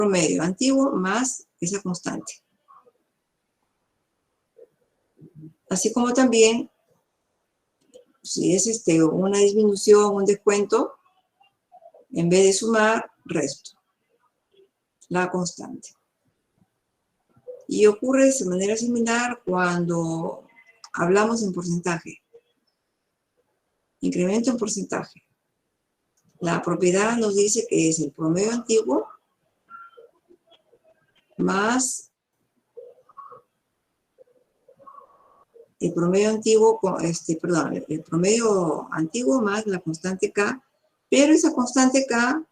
promedio antiguo más esa constante. Así como también, si es una disminución, un descuento, en vez de sumar, resto la constante. Y ocurre de manera similar cuando hablamos en porcentaje. Incremento en porcentaje. La propiedad nos dice que es el promedio antiguo más el promedio antiguo, el promedio antiguo más la constante K, pero esa constante K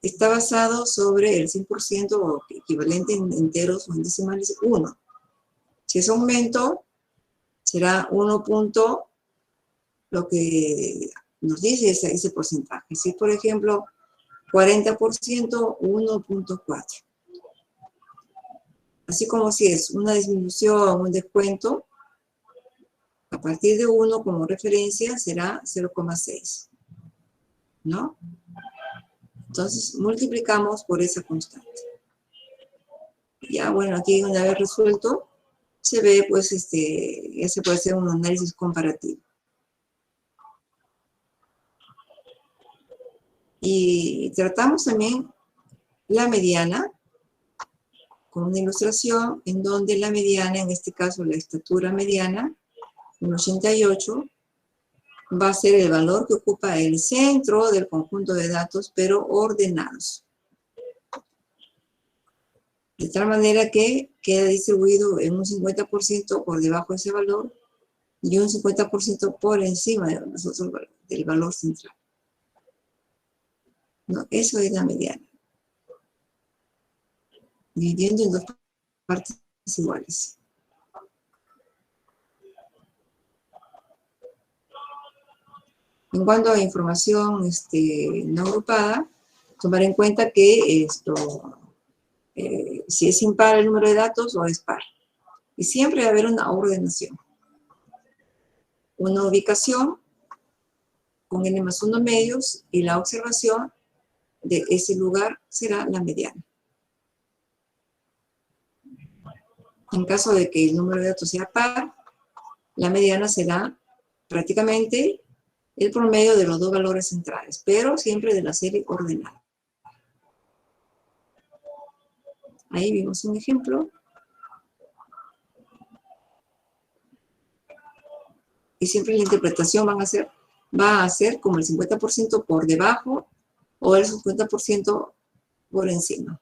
está basado sobre el 100% o equivalente en enteros o en decimales 1. Si es aumento, será 1 punto lo que nos dice ese porcentaje. Si, por ejemplo, 40%, 1.4. Así como si es una disminución, un descuento, a partir de 1 como referencia será 0,6. ¿No? Entonces, multiplicamos por esa constante. Ya, bueno, aquí una vez resuelto, se ve, pues, ya se puede hacer un análisis comparativo. Y tratamos también la mediana, con una ilustración en donde la mediana, en este caso la estatura mediana, un 88, va a ser el valor que ocupa el centro del conjunto de datos, pero ordenados. De tal manera que queda distribuido en un 50% por debajo de ese valor y un 50% por encima del valor central. ¿No? Eso es la mediana. Dividiendo en dos partes iguales. En cuanto a información no agrupada, tomar en cuenta que si es impar el número de datos o es par. Y siempre va a haber una ordenación. Una ubicación con n+1 medios y la observación de ese lugar será la mediana. En caso de que el número de datos sea par, la mediana será prácticamente el promedio de los dos valores centrales, pero siempre de la serie ordenada. Ahí vimos un ejemplo. Y siempre la interpretación va a ser como el 50% por debajo o el 50% por encima.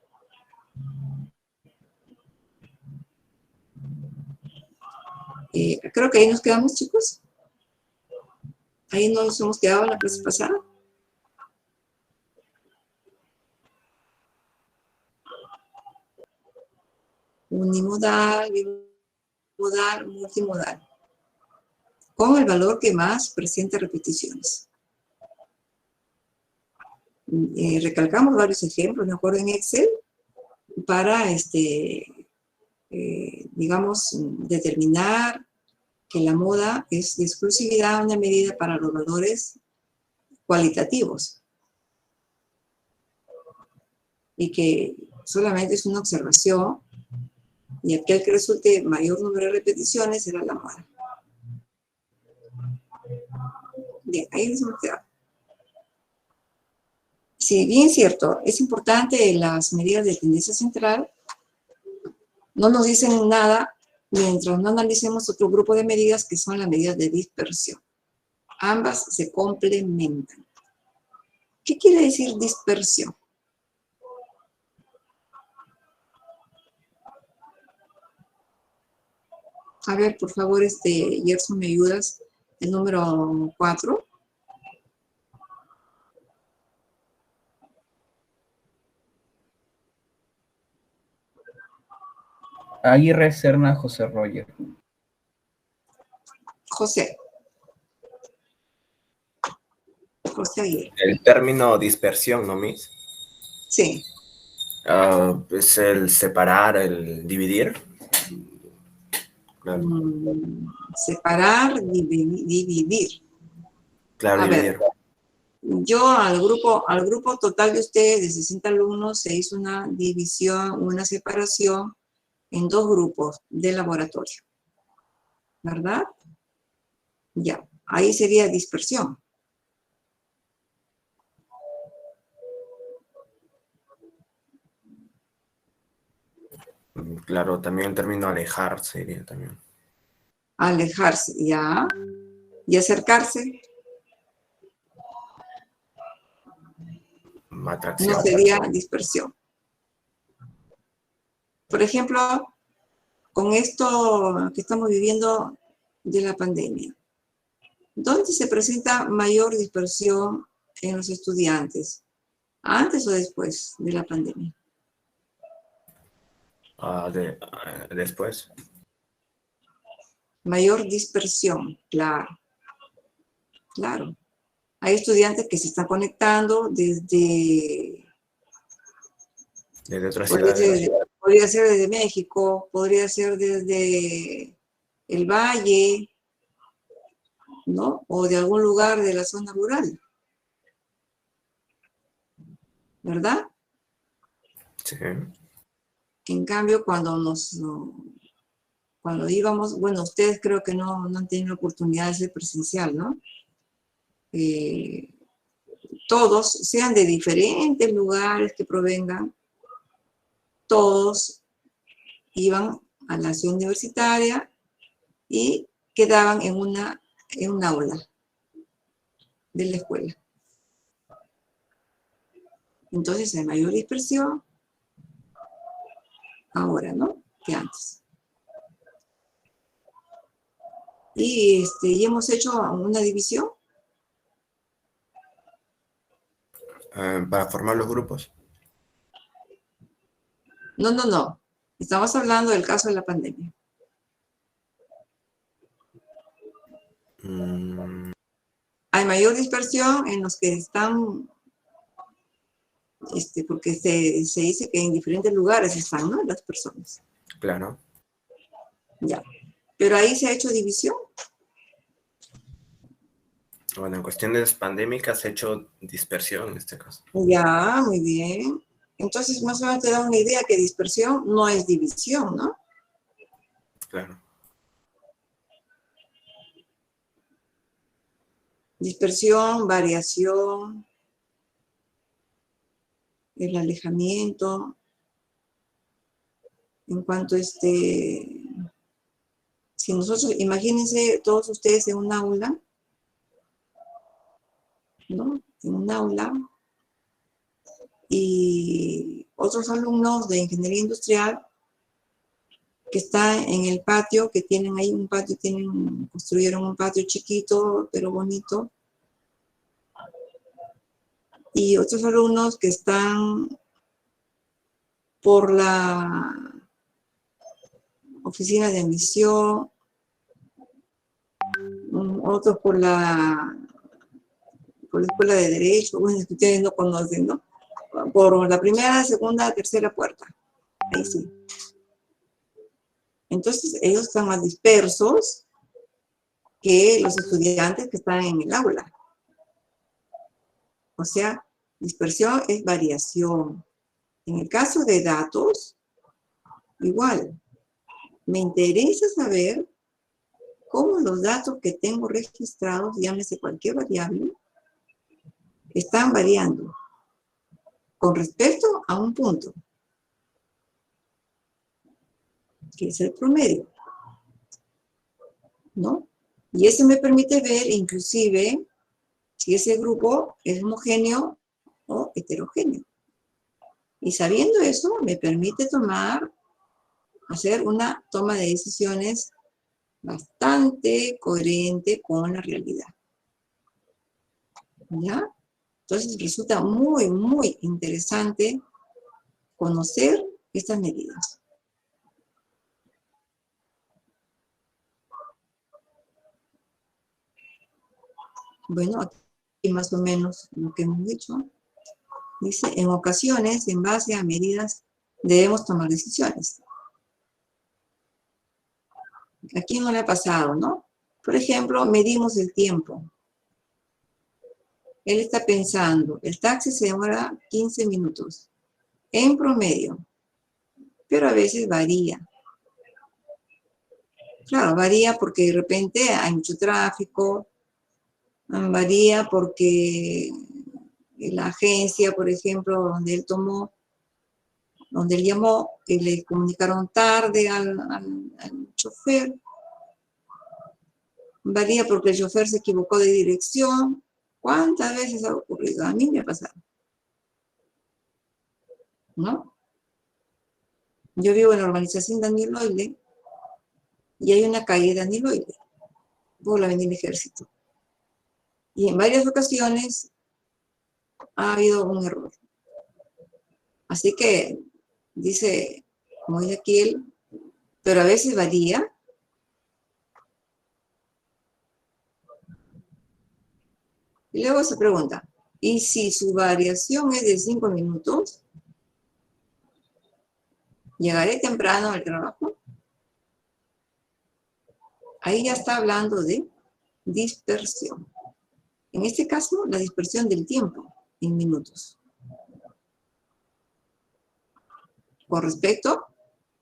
Creo que ahí nos quedamos, chicos. Ahí nos hemos quedado en la clase pasada. Unimodal, bimodal, multimodal. Con el valor que más presenta repeticiones. Recalcamos varios ejemplos, me acuerdo, en Excel, para, digamos, determinar que la moda es de exclusividad una medida para los valores cualitativos y que solamente es una observación y aquel que resulte mayor número de repeticiones será la moda. Bien, ahí nos hemos quedado. Si bien cierto, es importante las medidas de tendencia central, no nos dicen nada mientras no analicemos otro grupo de medidas que son las medidas de dispersión. Ambas se complementan. ¿Qué quiere decir dispersión? A ver, por favor, Gerson, ¿me ayudas? El número 4. Aguirre Serna José Roger. José. José Aguirre. El término dispersión, ¿no, Miss? Sí. Es el separar, el dividir. Claro. Separar, dividir. Claro, A dividir. ver, Yo al grupo total de ustedes, de 60 alumnos, se hizo una división, una separación en 2 grupos de laboratorio, ¿verdad? Ya, ahí sería dispersión. Claro, también el término alejar sería también. Alejarse, ya. Y acercarse, no Atracción. sería dispersión. Por ejemplo, con esto que estamos viviendo de la pandemia, ¿dónde se presenta mayor dispersión en los estudiantes? ¿Antes o después de la pandemia? Después. Mayor dispersión, claro, claro. Hay estudiantes que se están conectando desde, Desde otras podría ciudades. ser, podría ser desde México, podría ser desde el Valle, ¿no? O de algún lugar de la zona rural, ¿verdad? Sí. En cambio, cuando íbamos, bueno, ustedes creo que no han tenido la oportunidad de ser presencial, ¿no? Todos, sean de diferentes lugares que provengan, todos iban a la ciudad universitaria y quedaban en un aula de la escuela. Entonces hay mayor dispersión ahora, ¿no? Que antes. Y hemos hecho una división. Para formar los grupos. No. Estamos hablando del caso de la pandemia. Hay mayor dispersión en los que están, porque se dice que en diferentes lugares están, ¿no? Las personas. Claro. Ya. Pero ahí se ha hecho división. Bueno, en cuestiones pandémicas he hecho dispersión en este caso. Ya, muy bien. Entonces, más o menos te da una idea que dispersión no es división, ¿no? Claro. Dispersión, variación, el alejamiento. En cuanto si nosotros, imagínense todos ustedes en un aula, ¿no? En un aula, y otros alumnos de ingeniería industrial que están en el patio, que tienen ahí un patio, construyeron un patio chiquito, pero bonito, y otros alumnos que están por la oficina de admisión, otros por la escuela de derecho, bueno, es que ustedes no conocen, ¿no? Por la primera, segunda, tercera puerta, ahí sí. Entonces, ellos están más dispersos que los estudiantes que están en el aula. O sea, dispersión es variación. En el caso de datos, igual. Me interesa saber cómo los datos que tengo registrados, llámese cualquier variable, están variando con respecto a un punto, que es el promedio, ¿no? Y eso me permite ver, inclusive, si ese grupo es homogéneo o heterogéneo. Y sabiendo eso, me permite hacer una toma de decisiones bastante coherente con la realidad. ¿Ya? Entonces resulta muy, muy interesante conocer estas medidas. Bueno, aquí más o menos lo que hemos dicho. Dice, en ocasiones, en base a medidas, debemos tomar decisiones. ¿A quién no le ha pasado, no? Por ejemplo, medimos el tiempo. Él está pensando, el taxi se demora 15 minutos, en promedio, pero a veces varía. Claro, varía porque de repente hay mucho tráfico, varía porque la agencia, por ejemplo, donde él llamó, y le comunicaron tarde al chofer, varía porque el chofer se equivocó de dirección. ¿Cuántas veces ha ocurrido? A mí me ha pasado, ¿no? Yo vivo en la urbanización Daniel Oile y hay una calle Daniel Oile por la Avenida Ejército. Y en varias ocasiones ha habido un error. Así que dice, como dice aquí él, pero a veces varía. Y luego se pregunta, ¿y si su variación es de 5 minutos? ¿Llegaré temprano al trabajo? Ahí ya está hablando de dispersión. En este caso, la dispersión del tiempo en minutos. Con respecto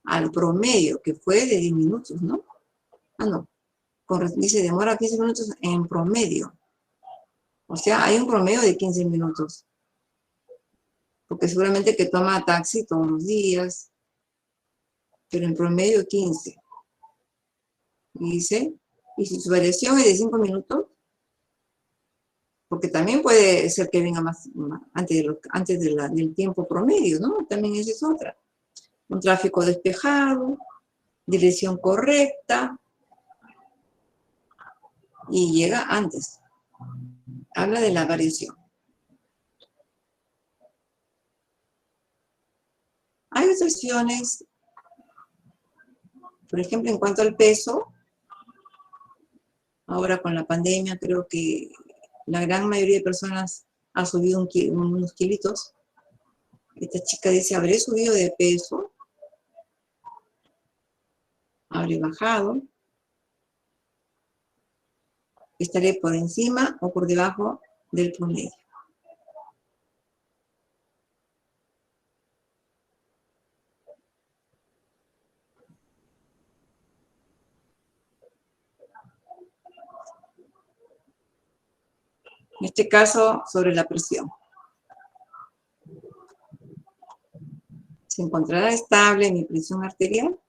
al promedio, que fue de 10 minutos, ¿no? Ah, no. Dice, demora 15 minutos en promedio. O sea, hay un promedio de 15 minutos. Porque seguramente que toma taxi todos los días, pero en promedio 15. Y dice, y si su variación es de 5 minutos, porque también puede ser que venga más antes del tiempo promedio, ¿no? También esa es otra. Un tráfico despejado, dirección correcta, y llega antes. Habla de la variación. Hay otras opciones, por ejemplo, en cuanto al peso, ahora con la pandemia creo que la gran mayoría de personas ha subido unos kilitos. Esta chica dice, ¿habré subido de peso? ¿Habré bajado? ¿Estaré por encima o por debajo del promedio? En este caso, sobre la presión. ¿Se encontrará estable mi presión arterial?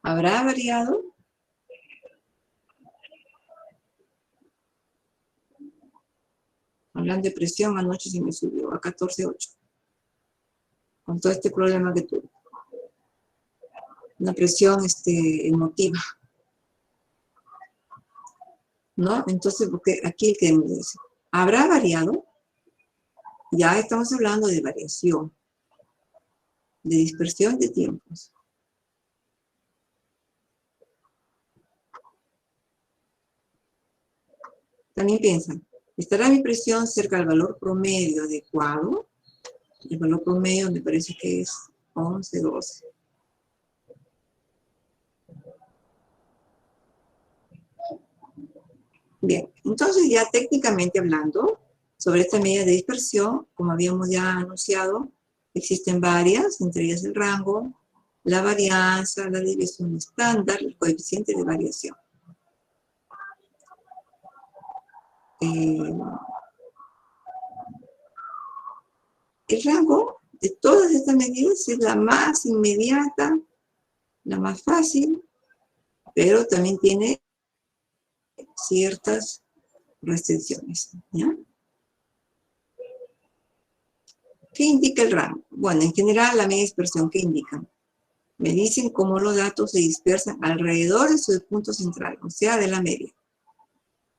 ¿Habrá variado? Hablando de presión, anoche se me subió a 14,8. Con todo este problema que tuve. Una presión emotiva. ¿No? Entonces, porque aquí el que me dice, ¿habrá variado? Ya estamos hablando de variación, de dispersión de tiempos. También piensan, ¿estará mi presión cerca del valor promedio adecuado? El valor promedio me parece que es 11, 12. Bien, entonces ya técnicamente hablando sobre esta medida de dispersión, como habíamos ya anunciado, existen varias, entre ellas el rango, la varianza, la desviación estándar, el coeficiente de variación. El rango de todas estas medidas es la más inmediata, la más fácil, pero también tiene ciertas restricciones, ¿ya? ¿Qué indica el rango? Bueno, en general la media dispersión, ¿qué indican? Me dicen cómo los datos se dispersan alrededor de su punto central, o sea, de la media.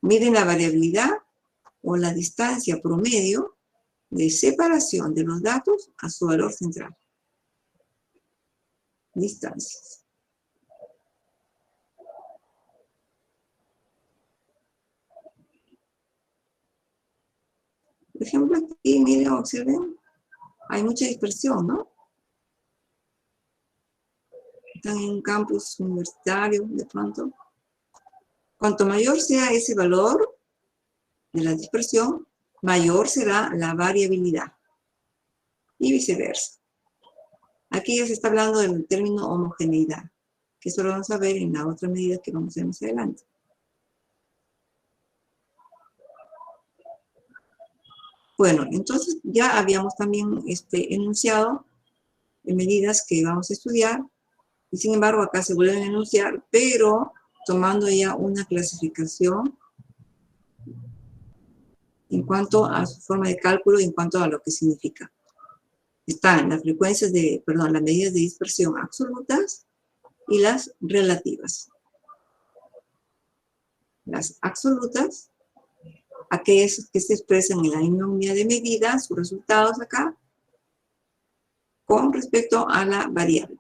Miden la variabilidad o la distancia promedio de separación de los datos a su valor central. Distancias. Por ejemplo, aquí, miren, observen, hay mucha dispersión, ¿no? Están en un campus universitario, de pronto. Cuanto mayor sea ese valor, de la dispersión, mayor será la variabilidad. Y viceversa. Aquí ya se está hablando del término homogeneidad, que eso lo vamos a ver en la otra medida que vamos a ver más adelante. Bueno, entonces ya habíamos también enunciado medidas que vamos a estudiar, y sin embargo acá se vuelven a enunciar, pero tomando ya una clasificación en cuanto a su forma de cálculo y en cuanto a lo que significa. Están las frecuencias las medidas de dispersión absolutas y las relativas. Las absolutas, aquellas que se expresan en la misma unidad de medida, sus resultados acá, con respecto a la variable.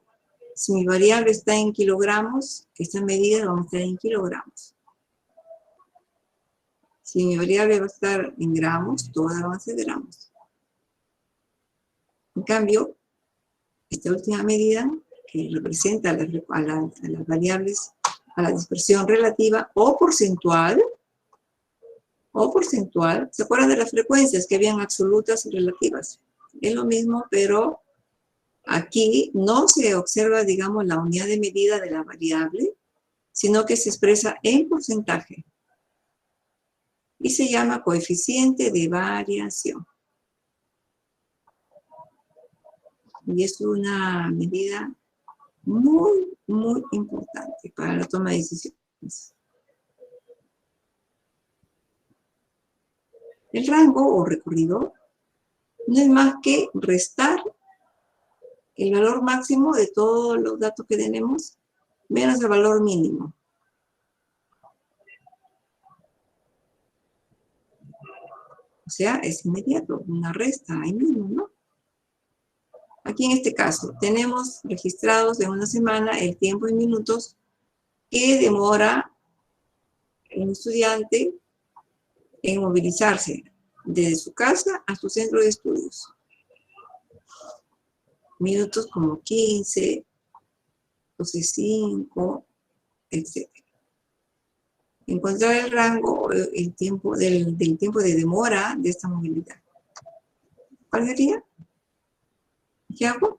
Si mi variable está en kilogramos, esta medida va a estar en kilogramos. Si mi variable va a estar en gramos, todas van a ser gramos. En cambio, esta última medida, que representa a las variables, a la dispersión relativa o porcentual, ¿se acuerdan de las frecuencias que habían absolutas y relativas? Es lo mismo, pero aquí no se observa, digamos, la unidad de medida de la variable, sino que se expresa en porcentaje. Y se llama coeficiente de variación. Y es una medida muy, muy importante para la toma de decisiones. El rango o recorrido no es más que restar el valor máximo de todos los datos que tenemos menos el valor mínimo. O sea, es inmediato, una resta ahí mismo, ¿no? Aquí en este caso, tenemos registrados en una semana el tiempo en minutos que demora un estudiante en movilizarse desde su casa a su centro de estudios. Minutos como 15, 12:05, etc. Encontrar el rango, el tiempo del tiempo de demora de esta movilidad. ¿Cuál sería? ¿Qué hago?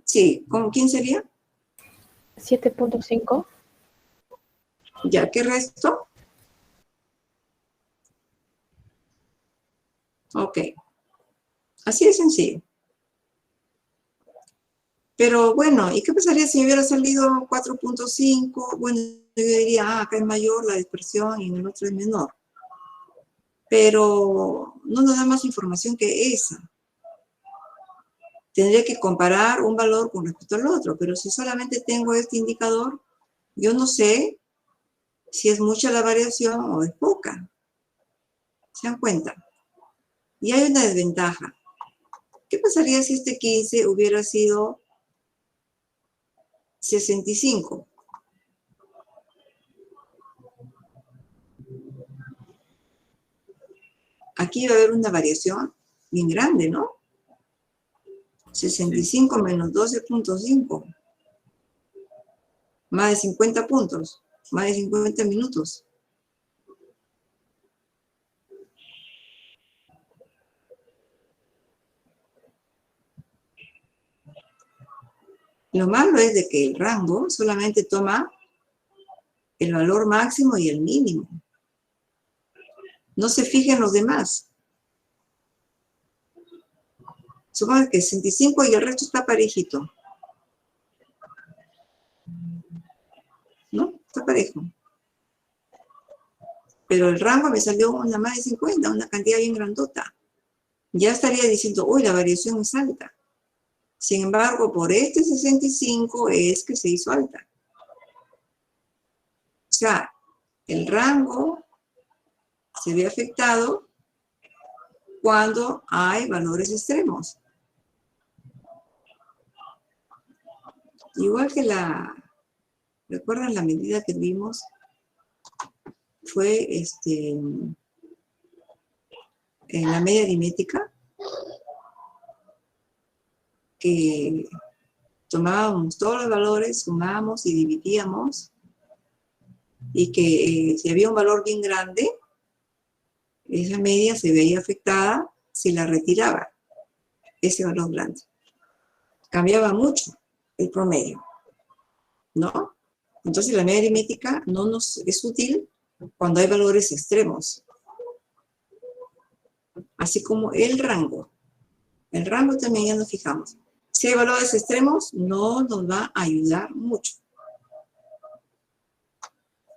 Sí, ¿quién sería? 7.5. Ya, ¿qué resto? Ok. Así de sencillo. Pero bueno, ¿y qué pasaría si hubiera salido 4.5? Bueno, yo diría, acá es mayor la dispersión y en el otro es menor. Pero no nos da más información que esa. Tendría que comparar un valor con respecto al otro, pero si solamente tengo este indicador, yo no sé si es mucha la variación o es poca. ¿Se dan cuenta? Y hay una desventaja. ¿Qué pasaría si este 15 hubiera sido 65? Aquí va a haber una variación bien grande, ¿no? 65 menos 12.5. Más de 50 puntos. Más de 50 minutos. Lo malo es de que el rango solamente toma el valor máximo y el mínimo. No se fija en los demás. Supongo que 65 y el resto está parejito. ¿No? Está parejo. Pero el rango me salió una más de 50, una cantidad bien grandota. Ya estaría diciendo, uy, la variación es alta. Sin embargo, por este 65 es que se hizo alta. O sea, el rango se ve afectado cuando hay valores extremos. Igual que ¿recuerdan la medida que vimos? Fue la media aritmética, que tomábamos todos los valores, sumábamos y dividíamos, y que si había un valor bien grande, esa media se veía afectada si la retiraba, ese valor grande. Cambiaba mucho el promedio, ¿no? Entonces la media aritmética no nos es útil cuando hay valores extremos. Así como el rango. El rango también ya nos fijamos. Si hay valores extremos, no nos va a ayudar mucho.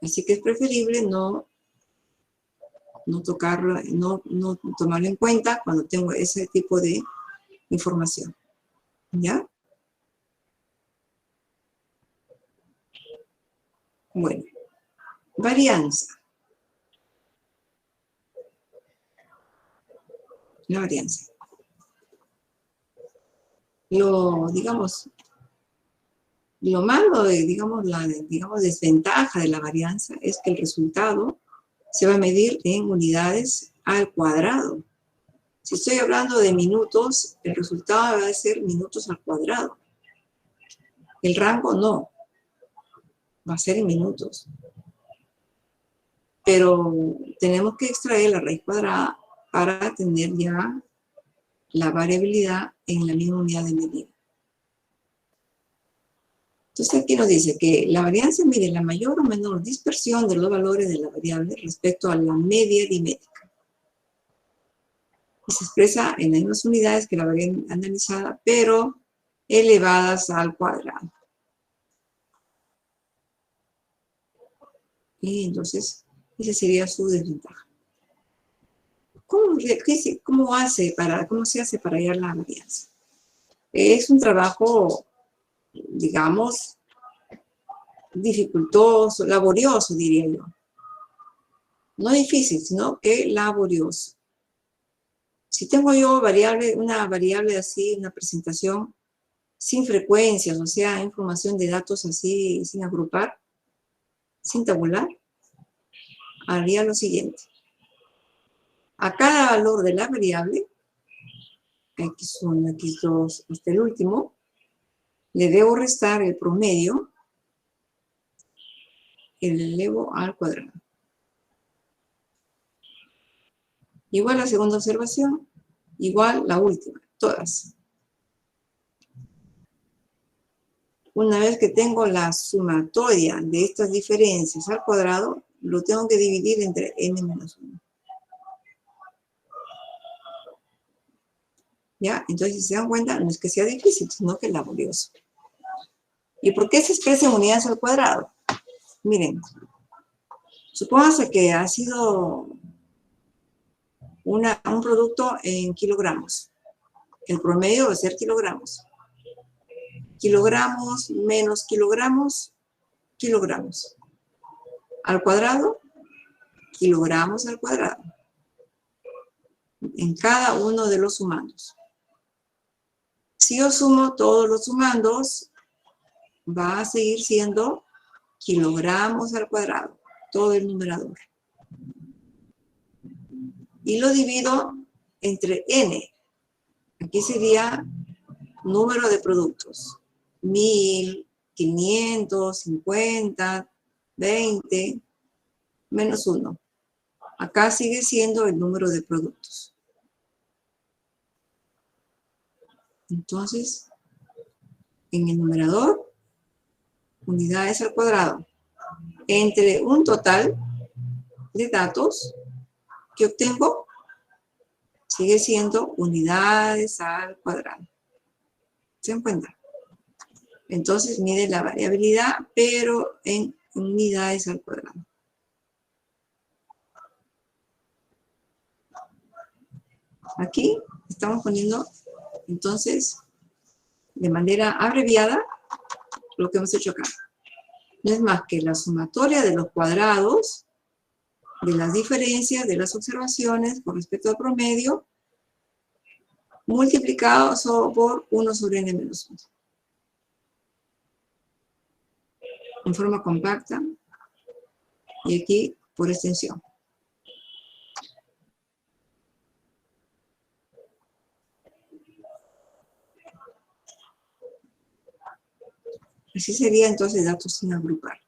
Así que es preferible no tocarlo, no tomarlo en cuenta cuando tengo ese tipo de información. ¿Ya? Bueno, varianza. La varianza. Digamos, lo malo, digamos, desventaja de la varianza es que el resultado se va a medir en unidades al cuadrado. Si estoy hablando de minutos, el resultado va a ser minutos al cuadrado. El rango no, va a ser en minutos. Pero tenemos que extraer la raíz cuadrada para tener ya la variabilidad en la misma unidad de medida. Entonces aquí nos dice que la varianza mide la mayor o menor dispersión de los valores de la variable respecto a la media aritmética. Y se expresa en las mismas unidades que la variable analizada, pero elevadas al cuadrado. Y entonces, esa sería su desventaja. ¿Cómo se hace para hallar la varianza? Es un trabajo, digamos, dificultoso, laborioso, diría yo. No difícil, sino que laborioso. Si tengo yo una variable así, una presentación sin frecuencias, o sea, información de datos así, sin agrupar, sin tabular, haría lo siguiente. A cada valor de la variable, X1, X2, hasta el último, le debo restar el promedio, el elevo al cuadrado. Igual la segunda observación, igual la última, todas. Una vez que tengo la sumatoria de estas diferencias al cuadrado, lo tengo que dividir entre n menos 1. ¿Ya? Entonces, si se dan cuenta, no es que sea difícil, sino que es laborioso. ¿Y por qué se expresa en unidades al cuadrado? Miren, supóngase que ha sido un producto en kilogramos. El promedio va a ser kilogramos. Kilogramos menos kilogramos, kilogramos. Al cuadrado, kilogramos al cuadrado. En cada uno de los sumandos. Si yo sumo todos los sumandos, va a seguir siendo kilogramos al cuadrado, todo el numerador. Y lo divido entre n. Aquí sería número de productos. 1000, 500, 50, 20, menos 1. Acá sigue siendo el número de productos. Entonces, en el numerador, unidades al cuadrado, entre un total de datos que obtengo, sigue siendo unidades al cuadrado. ¿Se dan cuenta? Entonces mide la variabilidad, pero en unidades al cuadrado. Aquí estamos poniendo, entonces, de manera abreviada, lo que hemos hecho acá. No es más que la sumatoria de los cuadrados, de las diferencias, de las observaciones con respecto al promedio, multiplicado por 1 sobre n menos 1. En forma compacta, y aquí por extensión. Así sería entonces datos sin agrupar.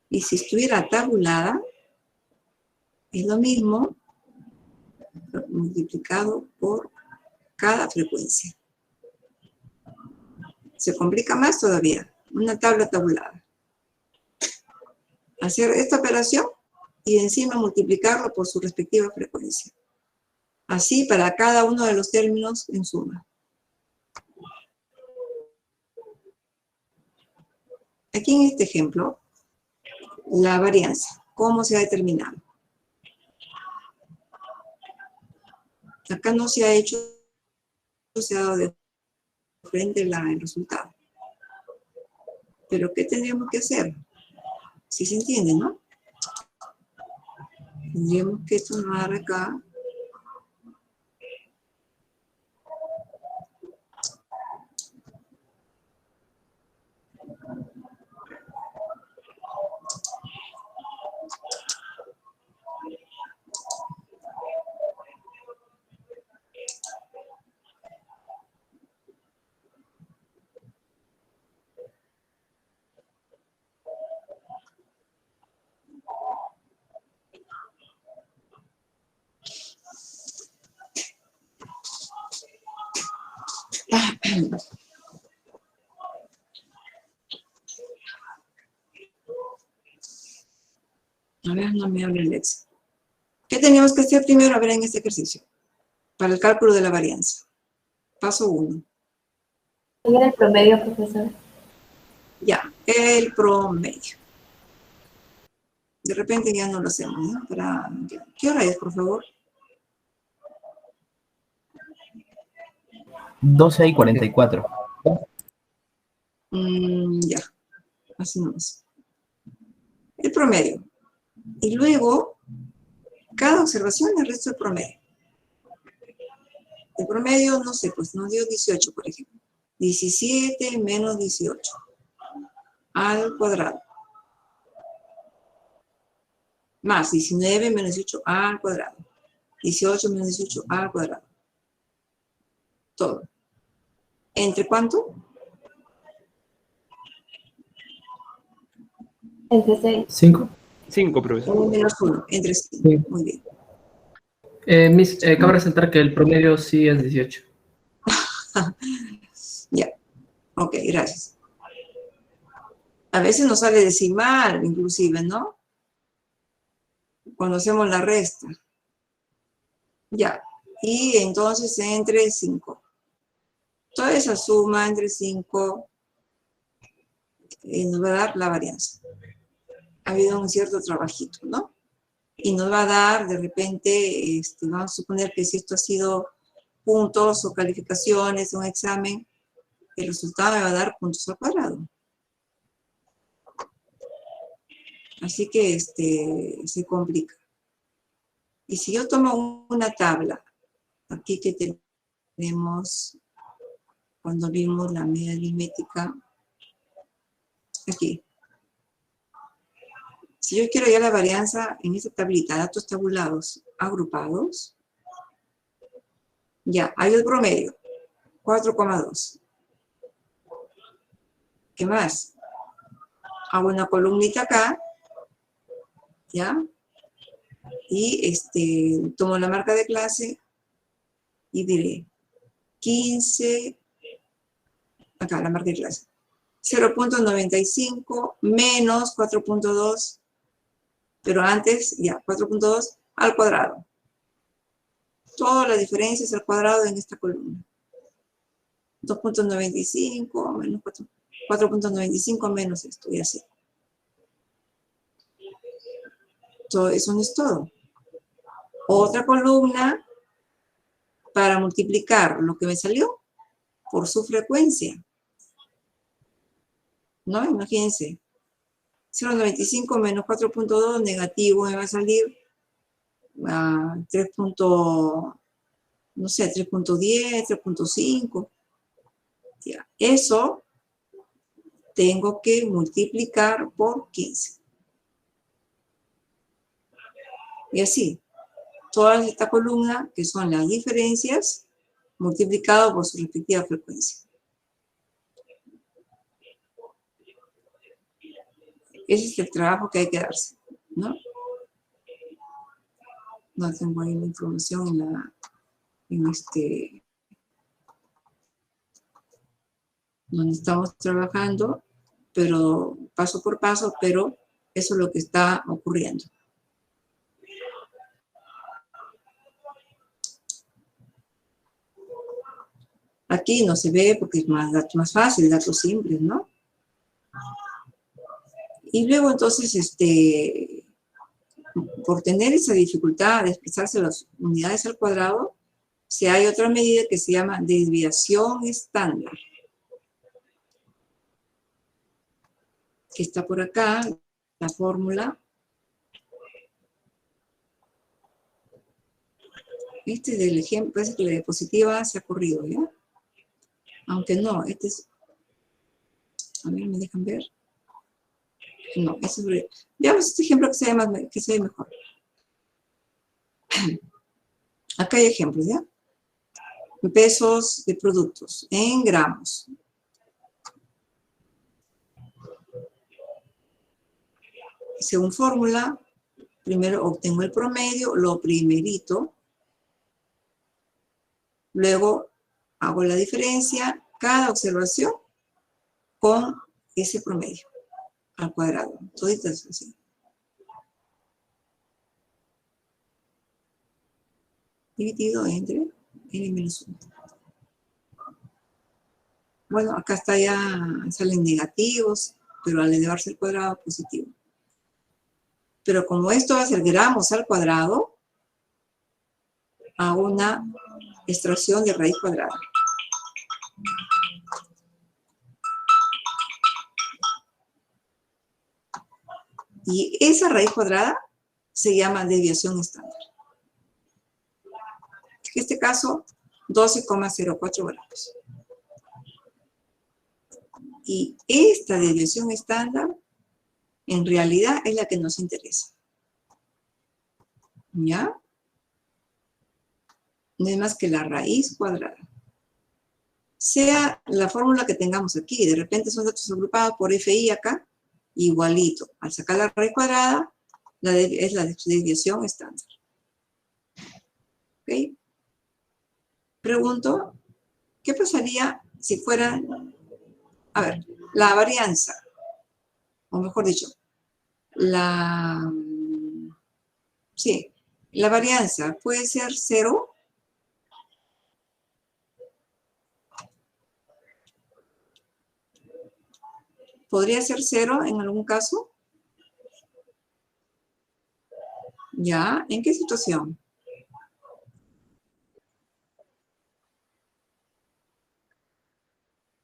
Y si estuviera tabulada, es lo mismo multiplicado por cada frecuencia. Se complica más todavía. Una tabla tabulada. Hacer esta operación y encima multiplicarlo por su respectiva frecuencia. Así para cada uno de los términos en suma. Aquí en este ejemplo, la varianza. ¿Cómo se ha determinado? Acá no se ha hecho, se ha dado de frente el resultado. Pero ¿qué tendríamos que hacer? Si se entiende, ¿no? Tendríamos que tomar acá a ver, no me hable el Excel. ¿Qué teníamos que hacer primero? A ver, en este ejercicio. Para el cálculo de la varianza. Paso 1. ¿Cuál era el promedio, profesor? Ya, el promedio. De repente ya no lo hacemos, ¿no? ¿Qué hora es, por favor? 12:44. Ya, así nomás. El promedio. Y luego, cada observación el resto del promedio. El promedio, no sé, pues nos dio 18, por ejemplo. 17 menos 18 al cuadrado. Más 19 menos 18 al cuadrado. 18 menos 18 al cuadrado. Todo. ¿Entre cuánto? Entre 6. 5. 5, profesor. Menos 1, entre 5. Sí. Muy bien. Cabe resaltar que el promedio sí es 18. Ya. Ok, gracias. A veces nos sale decimal, inclusive, ¿no? Cuando hacemos la resta. Ya. Y entonces entre 5. Toda esa suma entre 5 nos va a dar la varianza. Ha habido un cierto trabajito, ¿no? Y nos va a dar, de repente, vamos a suponer que si esto ha sido puntos o calificaciones, un examen, el resultado me va a dar puntos al cuadrado. Así que se complica. Y si yo tomo una tabla, aquí que tenemos, cuando vimos la media aritmética, aquí. Si yo quiero ya la varianza en esta tablita, datos tabulados, agrupados, ya, hay el promedio, 4,2. ¿Qué más? Hago una columnita acá, ¿ya? Y tomo la marca de clase y diré 15, acá la marca de clase, 0.95 menos 4.2, pero antes, ya, 4.2 al cuadrado. Todas las diferencias al cuadrado en esta columna. 2.95 menos 4.95 menos esto, y así. Todo eso no es todo. Otra columna para multiplicar lo que me salió por su frecuencia. ¿No? Imagínense. 0.95 menos 4.2 negativo me va a salir a 3.10, 3.5. Ya. Eso tengo que multiplicar por 15. Y así, toda esta columna, que son las diferencias, multiplicado por su respectiva frecuencia. Ese es el trabajo que hay que darse, ¿no? No tengo ahí la información donde estamos trabajando, pero paso por paso, pero eso es lo que está ocurriendo. Aquí no se ve porque es más fácil, datos simples, ¿no? Y luego entonces, por tener esa dificultad de expresarse las unidades al cuadrado, hay otra medida que se llama desviación estándar, que está por acá, la fórmula. Este del ejemplo, parece que la diapositiva se ha corrido, ¿ya? Aunque no, este es... A ver, ¿me dejan ver? No, eso es... Veamos este ejemplo que se ve mejor. Acá hay ejemplos, ¿ya? Pesos de productos en gramos. Según fórmula, primero obtengo el promedio, lo primerito. Luego hago la diferencia, cada observación con ese promedio al cuadrado. Toditas así. Dividido entre n menos 1. Bueno, acá está ya, salen negativos, pero al elevarse al cuadrado, positivo. Pero como esto va a ser gramos al cuadrado, hago una extracción de raíz cuadrada. Y esa raíz cuadrada se llama desviación estándar. En este caso, 12,04 gramos. Y esta desviación estándar, en realidad, es la que nos interesa. ¿Ya? No es más que la raíz cuadrada. Sea la fórmula que tengamos aquí, de repente son datos agrupados por FI acá, igualito. Al sacar la raíz cuadrada, es la desviación estándar. ¿Ok? Pregunto, ¿qué pasaría si fuera, a ver, la varianza, o mejor dicho, la varianza puede ser 0? ¿Podría ser 0 en algún caso? ¿Ya? ¿En qué situación?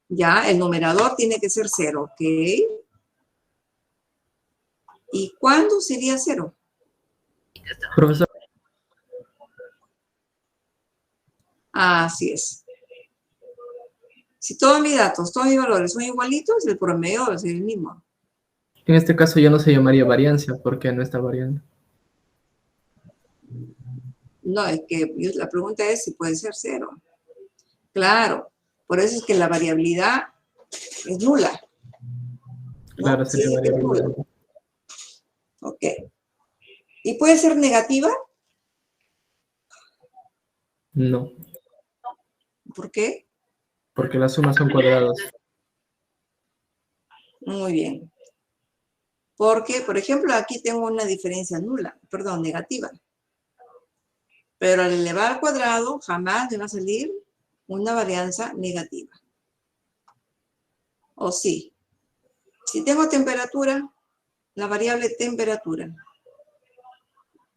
Ya, el numerador tiene que ser 0, ¿ok? ¿Y cuándo sería 0? Profesor, Así es. Si todos mis datos, todos mis valores son igualitos, el promedio va a ser el mismo. en este caso ya no se llamaría variancia porque no está variando. No, es que la pregunta es si puede ser 0. Claro, por eso es que la variabilidad es nula. Claro, ¿No? sería Sí, es variabilidad. nula. Ok. ¿Y puede ser negativa? No, ¿Por qué? porque las sumas son cuadrados. Muy bien. Porque, por ejemplo, aquí tengo una diferencia nula, perdón, negativa. Pero al elevar al cuadrado, jamás me va a salir una varianza negativa. ¿O sí? Si tengo temperatura, la variable temperatura,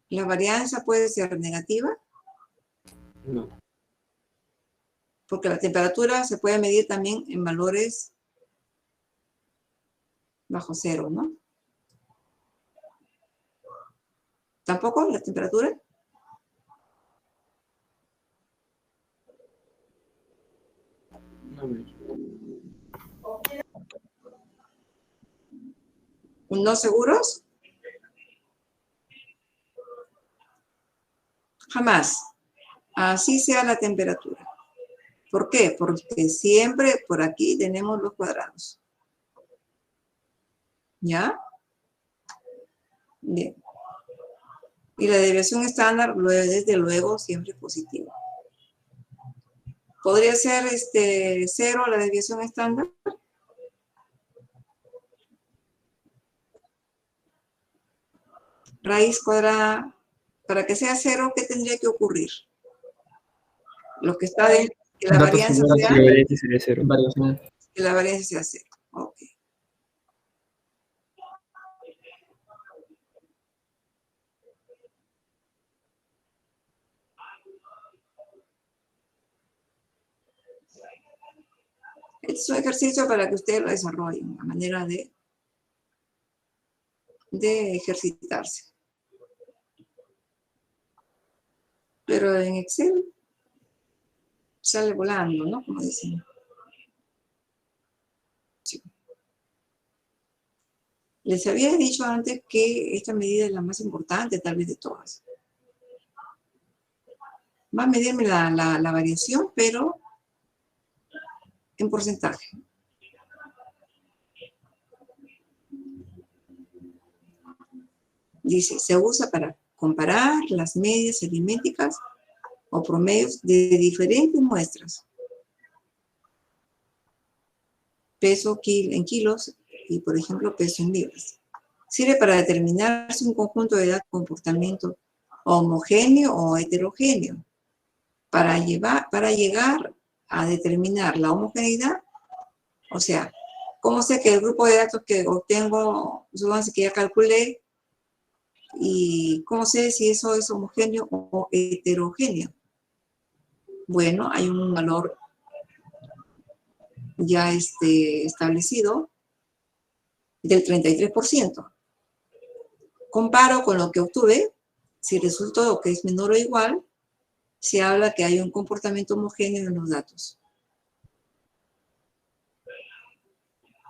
¿la varianza puede ser negativa? No. Porque la temperatura se puede medir también en valores bajo cero, ¿no? ¿Tampoco la temperatura? ¿No seguros? Jamás. Así sea la temperatura. ¿Por qué? Porque siempre por aquí tenemos los cuadrados. ¿Ya? Bien. Y la desviación estándar, desde luego, siempre positiva. ¿Podría ser 0 la desviación estándar? Raíz cuadrada, para que sea 0, ¿qué tendría que ocurrir? Lo que está dentro, que la Datos varianza iguales, sea, La varianza sería 0. variación. que la varianza sea 0. Ok. Este es un ejercicio para que ustedes lo desarrollen, una manera de ejercitarse. Pero en Excel sale volando, ¿no? Como dicen. Sí. Les había dicho antes que esta medida es la más importante, tal vez de todas. Va a medirme la variación, pero en porcentaje. Dice, se usa para comparar las medias aritméticas o promedios de diferentes muestras. Peso en kilos y, por ejemplo, peso en libras. Sirve para determinar si un conjunto de datos comportamiento homogéneo o heterogéneo. Para llegar a determinar la homogeneidad, o sea, ¿cómo sé que el grupo de datos que obtengo, supónganse que ya calculé, y cómo sé si eso es homogéneo o heterogéneo? Bueno, hay un valor ya establecido del 33%. Comparo con lo que obtuve, si resultó que es menor o igual, se habla que hay un comportamiento homogéneo en los datos.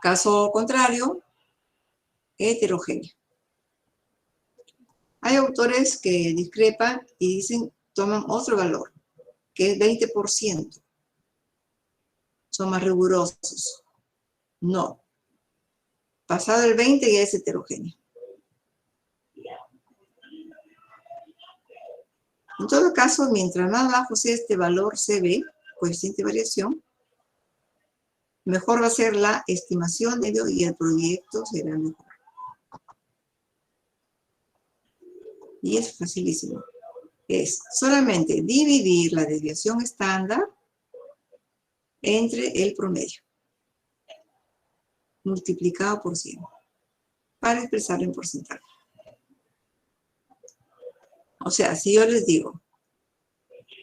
Caso contrario, heterogéneo. Hay autores que discrepan y dicen, toman otro valor, que es 20%. Son más rigurosos. No. Pasado el 20 ya es heterogéneo. En todo caso, mientras más bajo sea este valor CB, coeficiente de variación, mejor va a ser la estimación de ello y el proyecto será mejor. Y es facilísimo. Es solamente dividir la desviación estándar entre el promedio, multiplicado por 100, para expresarlo en porcentaje. O sea, si yo les digo,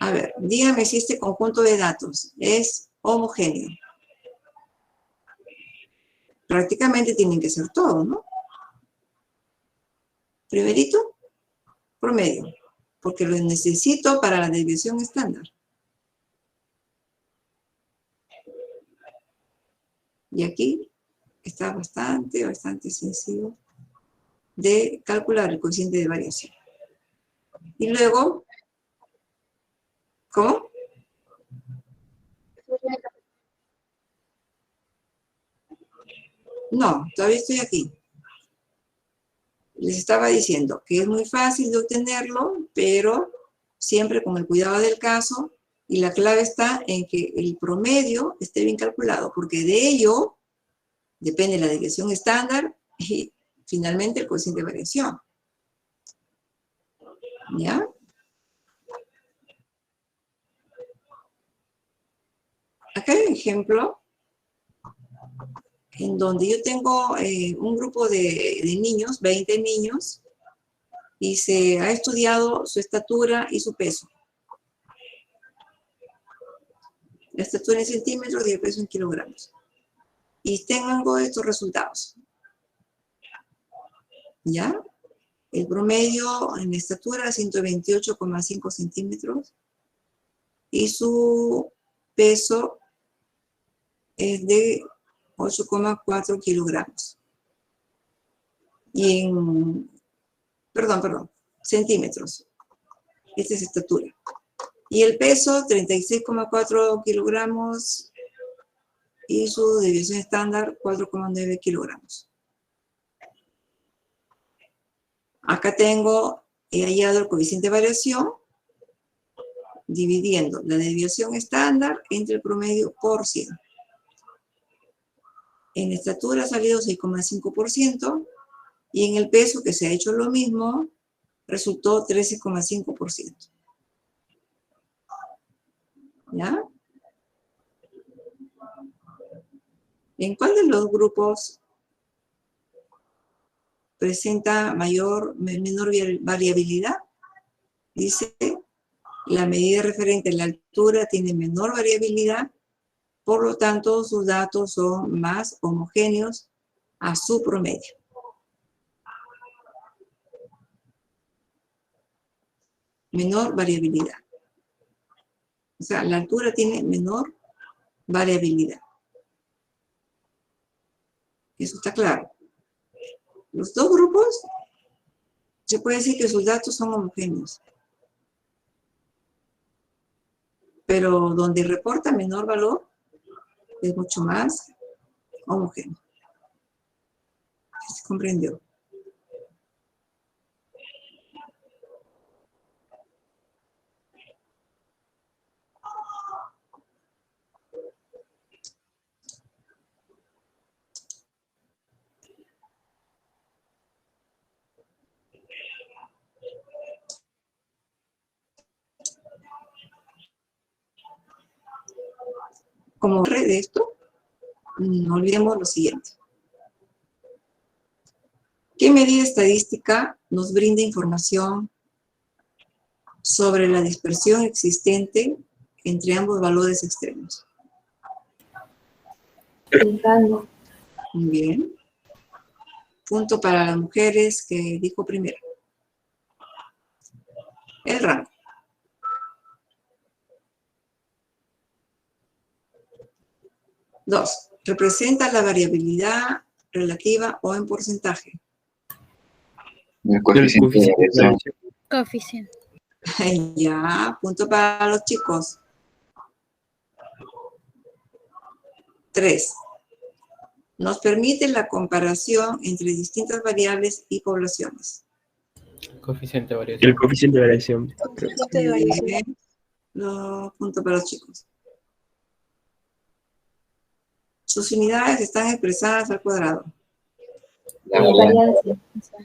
a ver, dígame si este conjunto de datos es homogéneo. Prácticamente tienen que ser todos, ¿no? Primerito, promedio, porque lo necesito para la desviación estándar. Y aquí está bastante sencillo de calcular el coeficiente de variación. Y luego, ¿cómo? No, todavía estoy aquí. Les estaba diciendo que es muy fácil de obtenerlo, pero siempre con el cuidado del caso, y la clave está en que el promedio esté bien calculado, porque de ello depende la desviación estándar y finalmente el coeficiente de variación. ¿Ya? Acá hay un ejemplo en donde yo tengo un grupo de niños, 20 niños, y se ha estudiado su estatura y su peso. La estatura en centímetros y el peso en kilogramos. Y tengo estos resultados. ¿Ya? El promedio en estatura, 128,5 centímetros. Y su peso es de 8,4 kilogramos. Y en, perdón, centímetros. Esta es estatura. Y el peso, 36,4 kilogramos. Y su desviación estándar, 4,9 kilogramos. Acá he hallado el coeficiente de variación dividiendo la desviación estándar entre el promedio por 100. En estatura ha salido 6,5% y en el peso, que se ha hecho lo mismo, resultó 13,5%. ¿Ya? ¿En cuál de los grupos presenta menor variabilidad? Dice, la medida referente a la altura tiene menor variabilidad, por lo tanto, sus datos son más homogéneos a su promedio. Menor variabilidad. O sea, la altura tiene menor variabilidad. Eso está claro. Los dos grupos, se puede decir que sus datos son homogéneos. Pero donde reporta menor valor, es mucho más homogéneo. ¿Se comprendió? Como red de esto, no olvidemos lo siguiente. ¿Qué medida estadística nos brinda información sobre la dispersión existente entre ambos valores extremos? El rango. Muy bien. Punto para las mujeres que dijo primero. El rango. Dos, representa la variabilidad relativa o en porcentaje. El coeficiente de variación. Coeficiente. Ya, punto para los chicos. 3. Nos permite la comparación entre distintas variables y poblaciones. Coeficiente de variación. El coeficiente de variación. Bien. Punto para los chicos. Sus unidades están expresadas al cuadrado. La varianza. Varianza.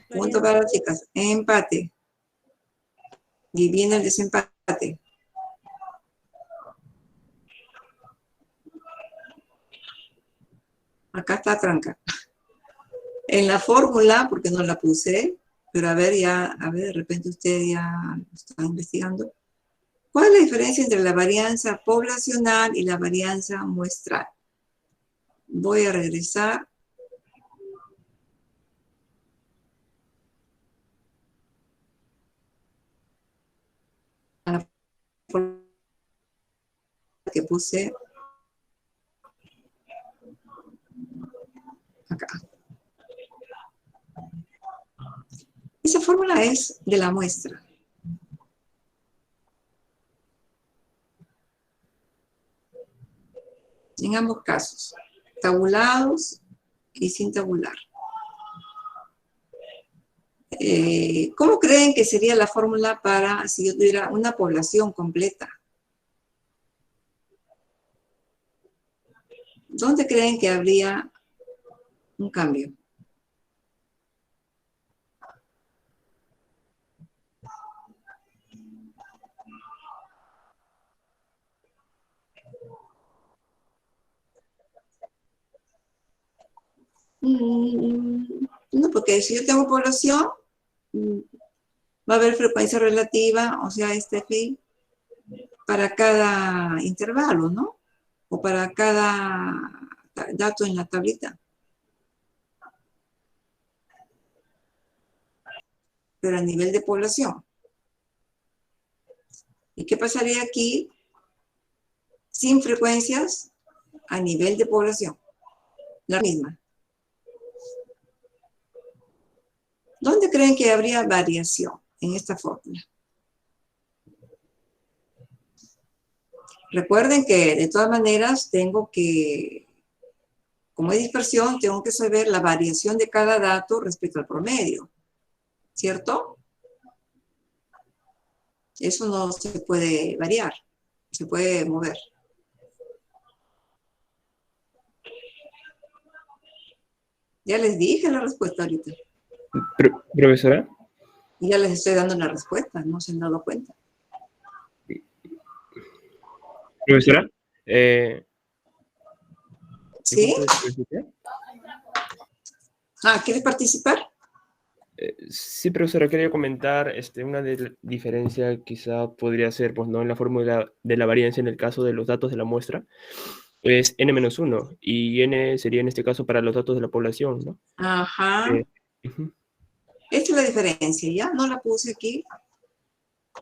Punto para las chicas. Empate. Y viene el desempate. Acá está tranca. En la fórmula, porque no la puse, pero a ver, de repente usted ya está investigando. ¿Cuál es la diferencia entre la varianza poblacional y la varianza muestral? Voy a regresar. A la fórmula que puse acá. Esa fórmula es de la muestra. En ambos casos, tabulados y sin tabular. ¿Cómo creen que sería la fórmula para si yo tuviera una población completa? ¿Dónde creen que habría un cambio? No, porque si yo tengo población, va a haber frecuencia relativa, o sea, este FI, para cada intervalo, ¿no? O para cada dato en la tablita. Pero a nivel de población. ¿Y qué pasaría aquí sin frecuencias a nivel de población? La misma. ¿Dónde creen que habría variación en esta fórmula? Recuerden que de todas maneras tengo que, como es dispersión, tengo que saber la variación de cada dato respecto al promedio. ¿cierto? Eso no se puede variar, se puede mover. Ya les dije la respuesta ahorita. Profesora, Y ya les estoy dando la respuesta, no se han dado cuenta. profesora, ¿Sí? ¿puede participar? ¿Quieres participar? Sí, profesora, quería comentar una diferencia quizá podría ser, pues, ¿no? En la fórmula de la variancia en el caso de los datos de la muestra, es n-1 y n sería en este caso para los datos de la población, ¿no? Ajá. Ujú. Esta es la diferencia, ¿ya? No la puse aquí.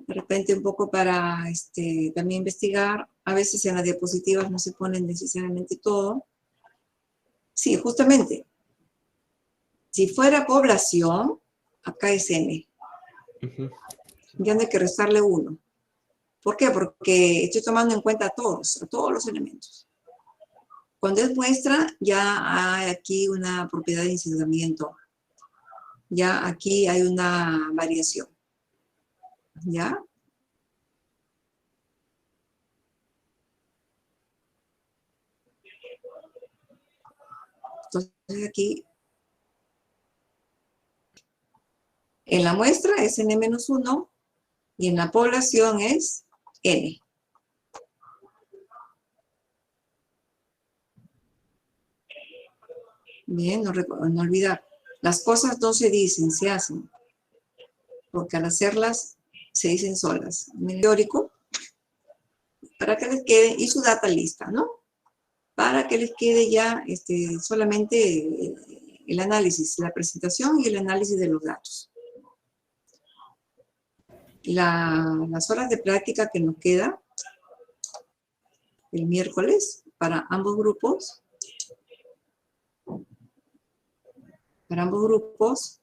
De repente un poco para también investigar. A veces en las diapositivas no se ponen necesariamente todo. Sí, justamente. Si fuera población, acá es n. Ujú. Ya no hay que restarle 1. ¿Por qué? Porque estoy tomando en cuenta a todos los elementos. Cuando es muestra, ya hay aquí una propiedad de incidamiento. Ya aquí hay una variación. ¿Ya? Entonces aquí, en la muestra es n-1 y en la población es n. Bien, no olvidar. Las cosas no se dicen, se hacen. Porque al hacerlas se dicen solas. En el teórico, para que les quede, y su data lista, ¿no? Para que les quede ya solamente el análisis, la presentación y el análisis de los datos. Las horas de práctica que nos queda el miércoles para ambos grupos. Para ambos grupos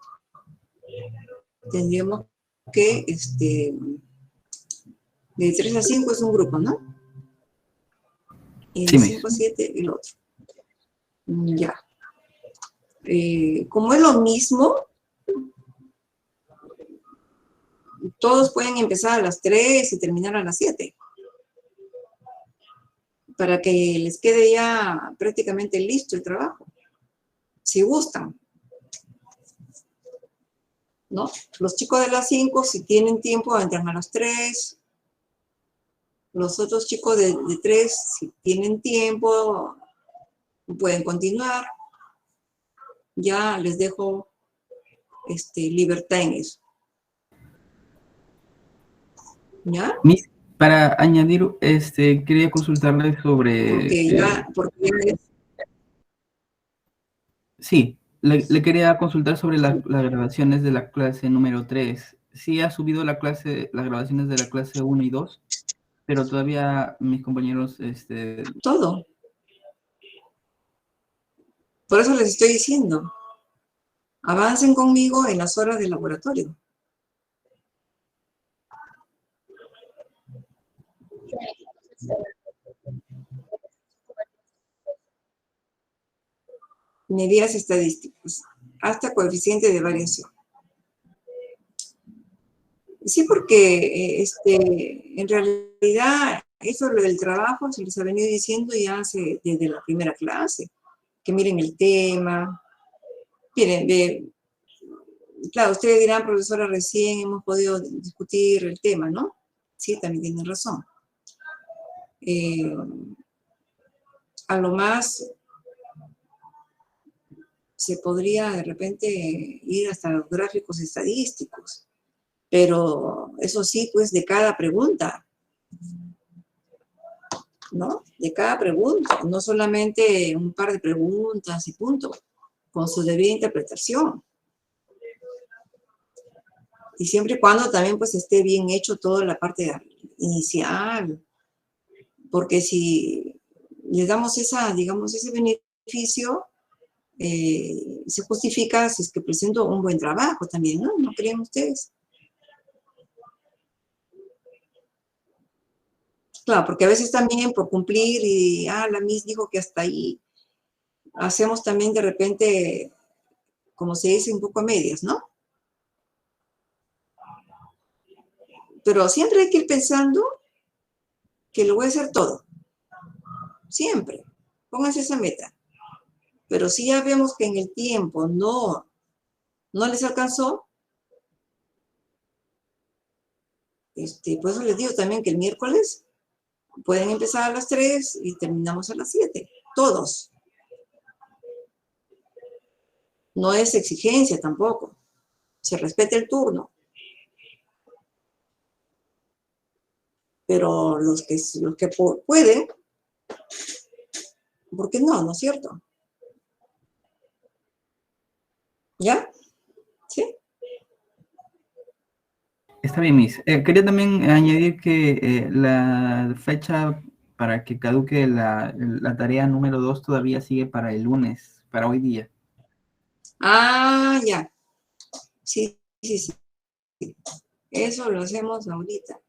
tendríamos que, de 3 a 5 es un grupo, ¿no? Y de 5 a 7 el otro. Ya. Como es lo mismo, todos pueden empezar a las 3 y terminar a las 7. Para que les quede ya prácticamente listo el trabajo. Si gustan. ¿No? Los chicos de las 5, si tienen tiempo, entran a las 3. Los otros chicos de 3, si tienen tiempo, pueden continuar. Ya les dejo libertad en eso. ¿Ya? Para añadir, quería consultarle sobre... Sí, le quería consultar sobre las grabaciones de la clase número 3. Sí ha subido las grabaciones de la clase 1 y 2, pero todavía mis compañeros... Todo. Por eso les estoy diciendo. Avancen conmigo en las horas del laboratorio. Medidas estadísticas, hasta coeficiente de variación. Sí, porque en realidad eso del trabajo se les ha venido diciendo ya desde la primera clase, que miren el tema. Miren, claro, ustedes dirán, profesora, recién hemos podido discutir el tema, ¿no? Sí, también tienen razón. A lo más se podría de repente ir hasta los gráficos estadísticos, pero eso sí, pues de cada pregunta, ¿no? De cada pregunta, no solamente un par de preguntas y punto, con su debida interpretación. Y siempre y cuando también pues esté bien hecho toda la parte inicial, porque si les damos digamos, ese beneficio, se justifica si es que presento un buen trabajo también, ¿no? ¿No creen ustedes? Claro, porque a veces también por cumplir y, la Miss dijo que hasta ahí, hacemos también de repente, como se dice, un poco a medias, ¿no? Pero siempre hay que ir pensando que lo voy a hacer todo. Siempre. Pónganse esa meta. Pero si ya vemos que en el tiempo no les alcanzó, por eso les digo también que el miércoles pueden empezar a las 3 y terminamos a las 7. Todos. No es exigencia tampoco. Se respeta el turno. Pero los que pueden, ¿por qué no? ¿No es cierto? ¿Ya? ¿Sí? Está bien, Miss. Quería también añadir que la fecha para que caduque la tarea número 2 todavía sigue para el lunes, para hoy día. Ah, ya. Sí. Eso lo hacemos ahorita.